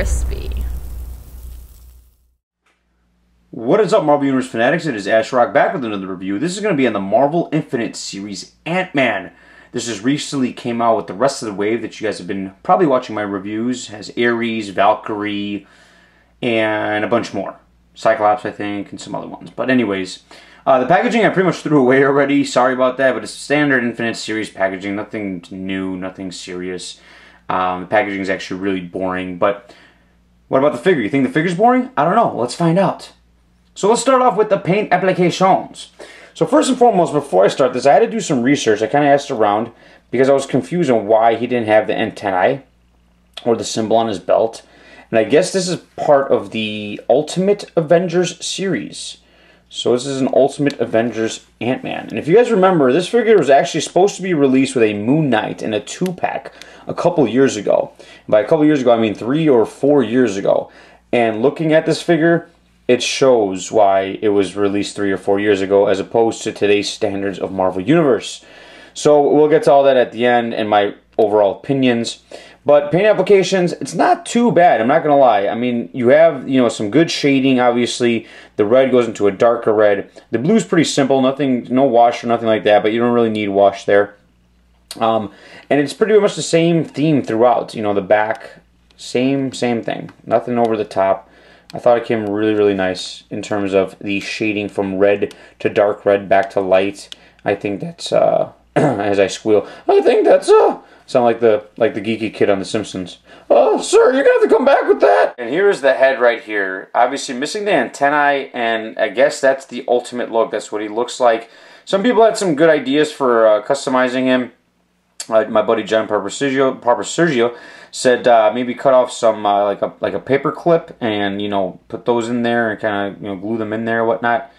crispy. What is up, Marvel Universe fanatics? It is Ash Rock back with another review. This is going to be on the Marvel Infinite series Ant-Man. This just recently came out with the rest of the wave that you guys have been probably watching my reviews. It has Ares, Valkyrie, and a bunch more. Cyclops, I think, and some other ones. But anyways, the packaging I pretty much threw away already. Sorry about that, but it's standard Infinite series packaging. Nothing new, nothing serious. The packaging is actually really boring. But what about the figure? You think the figure's boring? I don't know. Let's find out. So let's start off with the paint applications. So first and foremost, before I start this, I had to do some research. I kind of asked around because I was confused on why he didn't have the antennae or the symbol on his belt. And I guess this is part of the Ultimate Avengers series. So this is an Ultimate Avengers Ant-Man. And if you guys remember, this figure was actually supposed to be released with a Moon Knight in a 2-pack a couple years ago. And by a couple years ago, I mean 3 or 4 years ago. And looking at this figure, it shows why it was released 3 or 4 years ago as opposed to today's standards of Marvel Universe. So we'll get to all that at the end and my overall opinions. But paint applications, it's not too bad, I'm not going to lie. I mean, you have, some good shading, obviously. The red goes into a darker red. The blue's pretty simple, no wash or nothing like that, but you don't really need wash there. And it's pretty much the same theme throughout. The back, same thing. Nothing over the top. I thought it came really, really nice in terms of the shading from red to dark red back to light. I think that's, as I squeal, I think that's, sound like the geeky kid on The Simpsons. Oh, sir, you're going to have to come back with that. And here is the head right here. Obviously missing the antennae, and I guess that's the ultimate look. That's what he looks like. Some people had some good ideas for customizing him. My buddy John Papa Sergio said maybe cut off some like a paper clip and put those in there and kind of glue them in there or whatnot.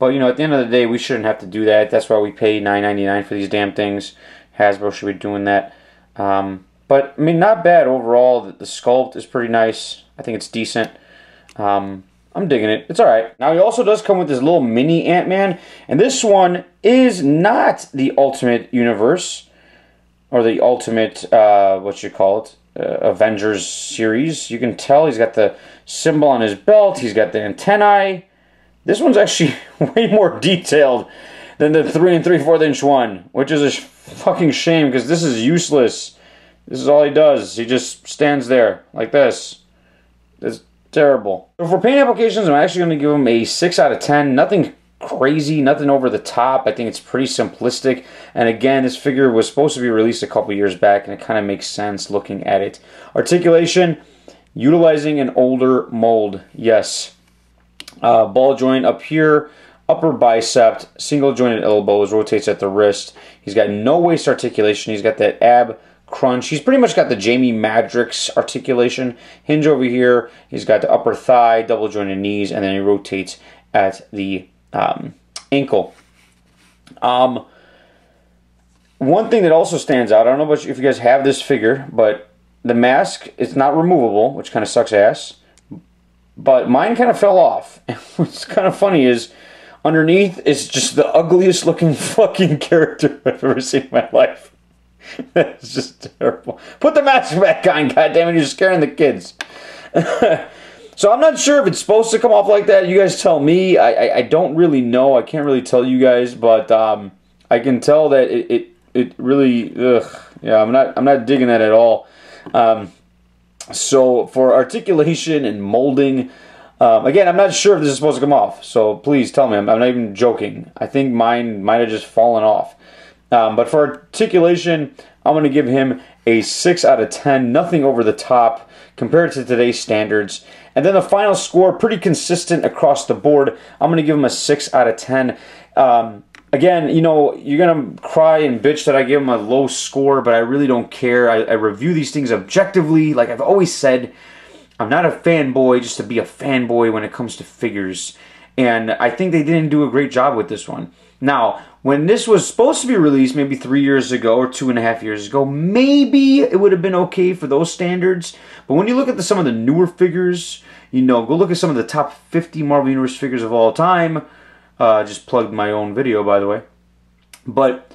But at the end of the day, we shouldn't have to do that. That's why we pay $9.99 for these damn things. Hasbro should be doing that. But I mean, not bad overall. The sculpt is pretty nice. I think it's decent. I'm digging it. It's alright. Now, he also does come with this little mini Ant-Man. And this one is not the Ultimate Universe. Or the Ultimate, Avengers series. You can tell he's got the symbol on his belt. He's got the antennae. This one's actually way more detailed than the 3 3/4 inch one. Which is a fucking shame because this is useless. This is all he does. He just stands there like this. It's terrible. So for paint applications, I'm actually going to give him a 6 out of 10. Nothing crazy, nothing over the top. I think it's pretty simplistic. And again, this figure was supposed to be released a couple years back, and it kind of makes sense looking at it. Articulation, utilizing an older mold. Yes. Ball joint up here, upper bicep, single jointed elbows, rotates at the wrist. He's got no waist articulation. He's got that ab crunch. He's pretty much got the Jamie Madrox articulation. Hinge over here. He's got the upper thigh, double jointed knees, and then he rotates at the ankle. One thing that also stands out, I don't know if you guys have this figure, but the mask, it's not removable, which kind of sucks ass. But mine kind of fell off. What's kind of funny is underneath is just the ugliest looking fucking character I've ever seen in my life. That's just terrible. Put the mask back on, goddammit, you're scaring the kids. So I'm not sure if it's supposed to come off like that. You guys tell me. I don't really know. I can't really tell you guys, but I can tell that it really, yeah, I'm not digging that at all. So for articulation and molding, again, I'm not sure if this is supposed to come off. So please tell me. I'm not even joking. I think mine might have just fallen off. But for articulation, I'm going to give him a 6 out of 10. Nothing over the top compared to today's standards. And then the final score, pretty consistent across the board. I'm going to give him a 6 out of 10. Again, you're going to cry and bitch that I give him a low score, but I really don't care. I review these things objectively. Like I've always said, I'm not a fanboy just to be a fanboy when it comes to figures. And I think they didn't do a great job with this one. Now, when this was supposed to be released maybe 3 years ago or 2.5 years ago, maybe it would have been okay for those standards. But when you look at some of the newer figures, go look at some of the top 50 Marvel Universe figures of all time. Just plugged my own video, by the way. But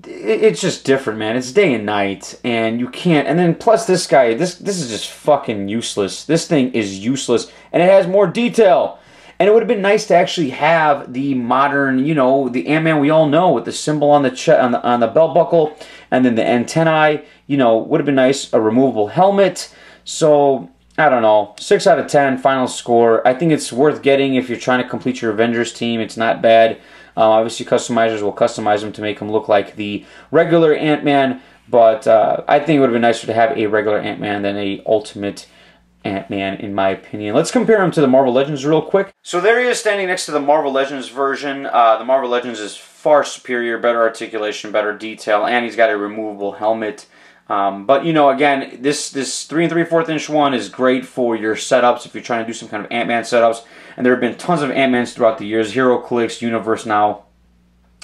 it's just different, man. It's day and night, and you can't. And then plus this guy, this is just fucking useless. This thing is useless, and it has more detail. And it would have been nice to actually have the modern, you know, the Ant-Man we all know with the symbol on the on the belt buckle, and then the antennae. You know, would have been nice. A removable helmet. So I don't know. 6 out of 10 final score. I think it's worth getting if you're trying to complete your Avengers team. It's not bad. Obviously, customizers will customize them to make them look like the regular Ant-Man, but I think it would have been nicer to have a regular Ant-Man than a Ultimate Ant-Man, in my opinion. Let's compare him to the Marvel Legends real quick. So there he is standing next to the Marvel Legends version. The Marvel Legends is far superior, better articulation, better detail, and he's got a removable helmet. But, you know, again, this 3 3/4 inch one is great for your setups if you're trying to do some kind of Ant-Man setups. And there have been tons of Ant-Mans throughout the years. Hero Clicks, Universe Now,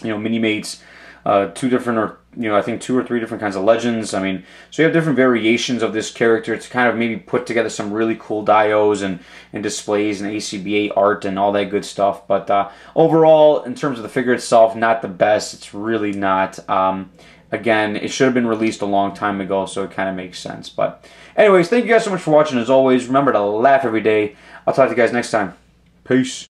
you know, Mini-Mates, 2 different, or, you know, I think 2 or 3 different kinds of Legends. I mean, so you have different variations of this character to kind of maybe put together some really cool dios and displays and ACBA art and all that good stuff. But overall, in terms of the figure itself, not the best. It's really not. Again, it should have been released a long time ago, so it kind of makes sense. But anyways, thank you guys so much for watching. As always, remember to laugh every day. I'll talk to you guys next time. Peace.